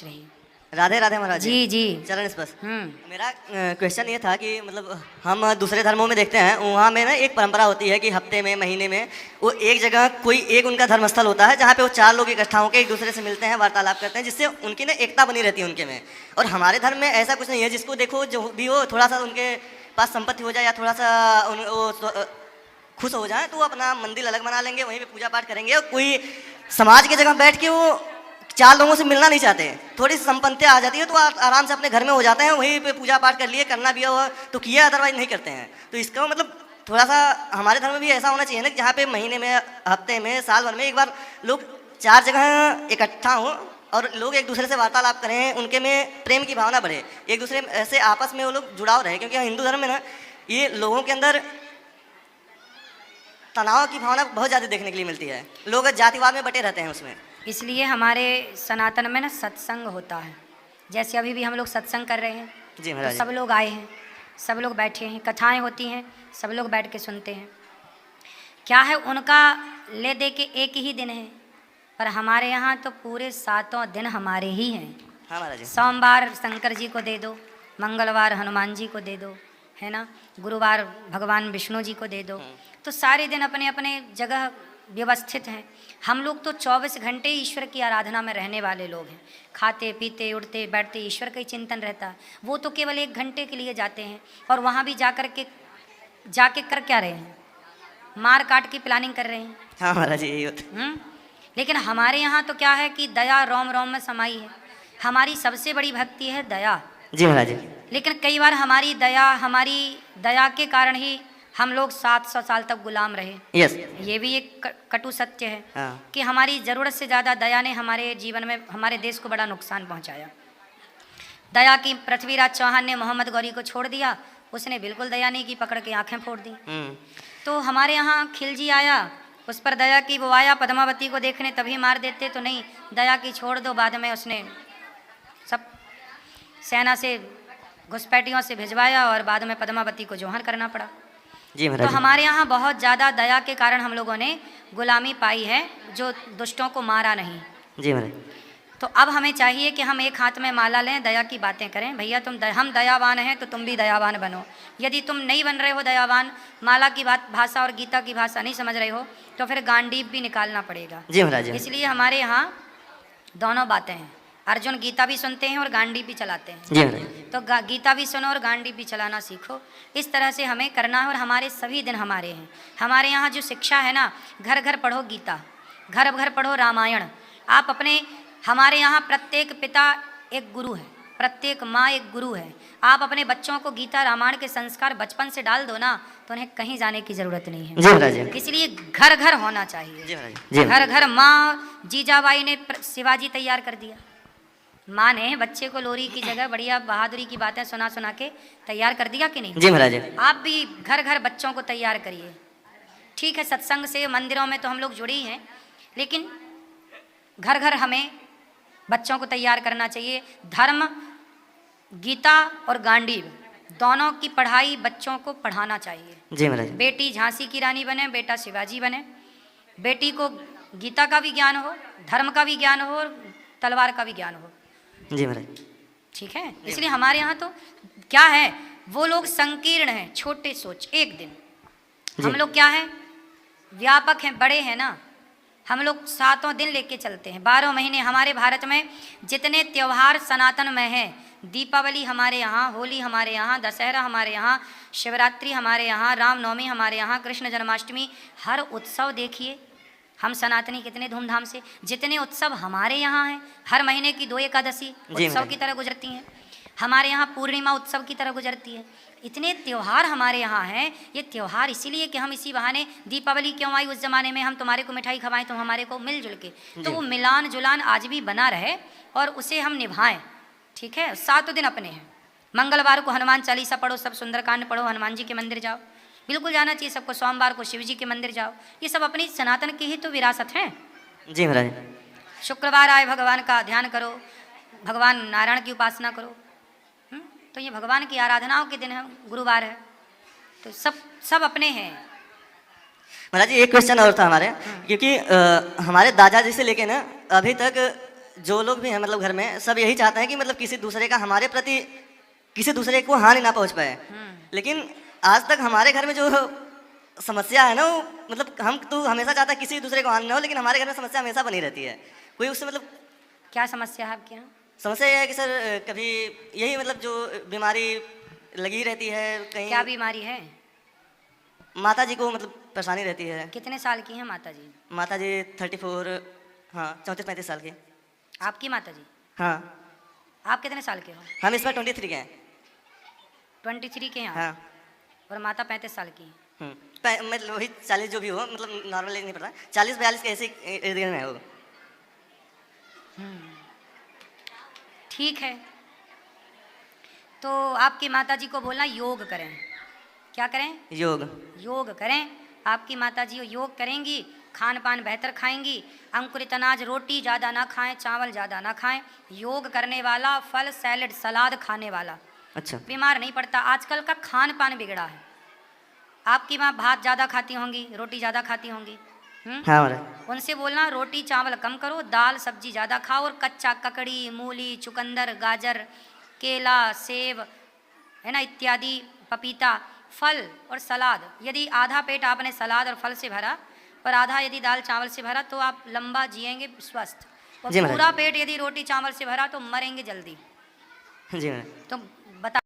रही। राधे राधे महाराज जी जी। चरण स्पर्श। मेरा क्वेश्चन ये था कि मतलब हम दूसरे धर्मों में देखते हैं, वहाँ में ना एक परंपरा होती है कि हफ्ते में महीने में वो एक जगह कोई एक उनका धर्मस्थल होता है जहाँ पे वो चार लोग इकट्ठा होकर एक दूसरे से मिलते हैं, वार्तालाप करते हैं, जिससे उनकी ना एकता बनी रहती है उनके में। और हमारे धर्म में ऐसा कुछ नहीं है, जिसको देखो जो भी हो थोड़ा सा उनके पास संपत्ति हो जाए या थोड़ा सा खुश हो जाए तो वो अपना मंदिर अलग बना लेंगे, वहीं पे पूजा पाठ करेंगे। और कोई समाज की जगह बैठ के वो चार लोगों से मिलना नहीं चाहते, थोड़ी सी संपत्तियाँ आ जाती है तो आराम से अपने घर में हो जाते हैं, वहीं पे पूजा पाठ कर लिए, करना भी हुआ तो किया, अदरवाइज नहीं करते हैं। तो इसका मतलब थोड़ा सा हमारे धर्म में भी ऐसा होना चाहिए ना, जहाँ पे महीने में, हफ्ते में, साल भर में एक बार लोग चार जगह इकट्ठा हों और लोग एक दूसरे से वार्तालाप करें, उनके में प्रेम की भावना बढ़े, एक दूसरे से आपस में वो लोग जुड़ाव रहे। क्योंकि हिंदू धर्म में ना ये लोगों के अंदर तनाव की भावना बहुत ज़्यादा देखने के लिए मिलती है, लोग जातिवाद में बटे रहते हैं उसमें। इसलिए हमारे सनातन में ना सत्संग होता है। जैसे अभी भी हम लोग सत्संग कर रहे हैं जी तो महाराज। सब लोग आए हैं, सब लोग बैठे हैं, कथाएं होती हैं, सब लोग बैठ के सुनते हैं। क्या है उनका ले दे के एक ही दिन है, पर हमारे यहाँ तो पूरे 7 दिन हमारे ही हैं। हाँ महाराज जी। सोमवार शंकर जी को दे दो, मंगलवार हनुमान जी को दे दो, है ना, गुरुवार भगवान विष्णु जी को दे दो। तो सारे दिन अपने अपने जगह व्यवस्थित हैं। हम लोग तो 24 घंटे ईश्वर की आराधना में रहने वाले लोग हैं। खाते पीते उठते बैठते ईश्वर का ही चिंतन रहता है। वो तो केवल 1 घंटे के लिए जाते हैं और वहाँ भी जाके कर क्या रहे हैं, मार काट की प्लानिंग कर रहे हैं। हाँ महाराज जी, यही होता है। लेकिन हमारे यहाँ तो क्या है कि दया रोम रोम में समाई है। हमारी सबसे बड़ी भक्ति है दया। जी महाराज जी। लेकिन कई बार हमारी दया के कारण ही हम लोग 700 साल तक गुलाम रहे। यस। ये भी एक कटु सत्य है। हाँ। कि हमारी ज़रूरत से ज़्यादा दया ने हमारे जीवन में, हमारे देश को बड़ा नुकसान पहुंचाया। दया की पृथ्वीराज चौहान ने मोहम्मद गौरी को छोड़ दिया, उसने बिल्कुल दया नहीं की, पकड़ के आंखें फोड़ दी। तो हमारे यहाँ खिलजी आया, उस पर दया की, वो आया पद्मावती को देखने, तभी मार देते, तो नहीं, दया की छोड़ दो। बाद में उसने सब सेना से घुसपैठियों से भिजवाया और बाद में पद्मावती को जोहर करना पड़ा। जी तो महाराज जी। हमारे यहाँ बहुत ज़्यादा दया के कारण हम लोगों ने गुलामी पाई है, जो दुष्टों को मारा नहीं। जी महाराज। तो अब हमें चाहिए कि हम एक हाथ में माला लें, दया की बातें करें। भैया हम दयावान हैं तो तुम भी दयावान बनो। यदि तुम नहीं बन रहे हो दयावान, माला की बात भाषा और गीता की भाषा नहीं समझ रहे हो, तो फिर गांडीव भी निकालना पड़ेगा। जी महाराज जी। इसलिए हमारे यहाँ दोनों बातें हैं। अर्जुन गीता भी सुनते हैं और गांडीव भी चलाते हैं। जी महाराज। तो गीता भी सुनो और गांडीव भी चलाना सीखो। इस तरह से हमें करना है और हमारे सभी दिन हमारे हैं। हमारे यहाँ जो शिक्षा है ना, घर घर पढ़ो गीता, घर घर पढ़ो रामायण। आप अपने, हमारे यहाँ प्रत्येक पिता एक गुरु है, प्रत्येक माँ एक गुरु है। आप अपने बच्चों को गीता रामायण के संस्कार बचपन से डाल दो ना, तो उन्हें कहीं जाने की जरूरत नहीं है। जी महाराज जी। इसलिए घर घर होना चाहिए। जी महाराज जी। घर घर। माँ जीजाबाई ने शिवाजी तैयार कर दिया। माँ ने बच्चे को लोरी की जगह बढ़िया बहादुरी की बातें सुना सुना के तैयार कर दिया कि नहीं? जी महाराज जी। आप भी घर घर बच्चों को तैयार करिए। ठीक है, सत्संग से मंदिरों में तो हम लोग जुड़े ही हैं, लेकिन घर घर हमें बच्चों को तैयार करना चाहिए। धर्म, गीता और गांडीव दोनों की पढ़ाई बच्चों को पढ़ाना चाहिए। जी महाराज। बेटी झांसी की रानी बने, बेटा शिवाजी बने। बेटी को गीता का भी ज्ञान हो, धर्म का भी ज्ञान हो और तलवार का भी ज्ञान हो। जी महाराज। ठीक है, इसलिए हमारे यहाँ तो क्या है, वो लोग संकीर्ण हैं, छोटे सोच। एक दिन हम लोग क्या है, व्यापक हैं, बड़े हैं ना। हम लोग 7 दिन लेके चलते हैं, 12 महीने। हमारे भारत में जितने त्योहार सनातन में हैं, दीपावली हमारे यहाँ, होली हमारे यहाँ, दशहरा हमारे यहाँ, शिवरात्रि हमारे यहाँ, रामनवमी हमारे यहाँ, कृष्ण जन्माष्टमी, हर उत्सव देखिए हम सनातनी कितने धूमधाम से, जितने उत्सव हमारे यहाँ हैं, हर महीने की 2 एकादशी उत्सव की तरह गुजरती हैं। हमारे यहाँ पूर्णिमा उत्सव की तरह गुजरती है। इतने त्योहार हमारे यहाँ हैं। ये त्योहार इसीलिए कि हम इसी बहाने, दीपावली क्यों आई उस ज़माने में, हम तुम्हारे को मिठाई खवाएं, तुम हमारे को मिलजुल के, तो वो मिलान जुलान आज भी बना रहे और उसे हम निभाएं। ठीक है, 7 दिन अपने हैं। मंगलवार को हनुमान चालीसा पढ़ो, सब सुंदरकांड पढ़ो, हनुमान जी के मंदिर जाओ, बिल्कुल जाना चाहिए सबको। सोमवार को शिव जी के मंदिर जाओ। ये सब अपनी सनातन की ही तो विरासत है। जी महाराज। शुक्रवार आए, भगवान का ध्यान करो, भगवान नारायण की उपासना करो। तो ये भगवान की आराधनाओं के दिन है, गुरुवार है, तो सब अपने हैं। महाराज जी एक क्वेश्चन और था हमारे, क्योंकि हमारे दादाजी से लेके ना अभी तक जो लोग भी हैं मतलब घर में सब यही चाहते हैं कि मतलब किसी दूसरे का हमारे प्रति किसी दूसरे को हानि ना पहुंच पाए। लेकिन आज तक हमारे घर में जो समस्या है ना वो मतलब हम तो हमेशा चाहता है किसी दूसरे को हानि ना हो, लेकिन हमारे घर में समस्या हमेशा बनी रहती है। कोई उससे मतलब क्या समस्या है आपके यहाँ? समस्या यह है कि सर कभी यही मतलब जो बीमारी लगी रहती है कहीं। क्या बीमारी है? माता जी को मतलब परेशानी रहती है। कितने साल की हैं माता जी? माता जी 34, हाँ 34-35 साल की। आपकी माता जी? हाँ आप कितने साल के हो? हम इस बार 23 के हैं। 23 के हैं आप? हाँ और माता 35 साल की? मतलब वही 40 जो भी हो मतलब नॉर्मल नहीं पता, 40-42 के ऐसे इर्द गिर्द में है वो। ठीक है, तो आपकी माता जी को बोलना योग करें। क्या करें? योग। योग करें। आपकी माता जी योग करेंगी, खान पान बेहतर खाएंगी, अंकुरित अनाज रोटी ज़्यादा ना खाएं, चावल ज़्यादा ना खाएं। योग करने वाला, फल सैलेड सलाद खाने वाला अच्छा। बीमार नहीं पड़ता। आजकल का खान पान बिगड़ा है। आपकी माँ भात ज़्यादा खाती होंगी, रोटी ज़्यादा खाती होंगी। हाँ महाराज। उनसे बोलना रोटी चावल कम करो, दाल सब्जी ज़्यादा खाओ, और कच्चा ककड़ी, मूली, चुकंदर, गाजर, केला, सेब है ना इत्यादि, पपीता, फल और सलाद। यदि आधा पेट आपने सलाद और फल से भरा और आधा यदि दाल चावल से भरा तो आप लंबा जिएंगे स्वस्थ। और जी महाराज। पूरा पेट यदि रोटी चावल से भरा तो मरेंगे जल्दी। जी महाराज। तो बता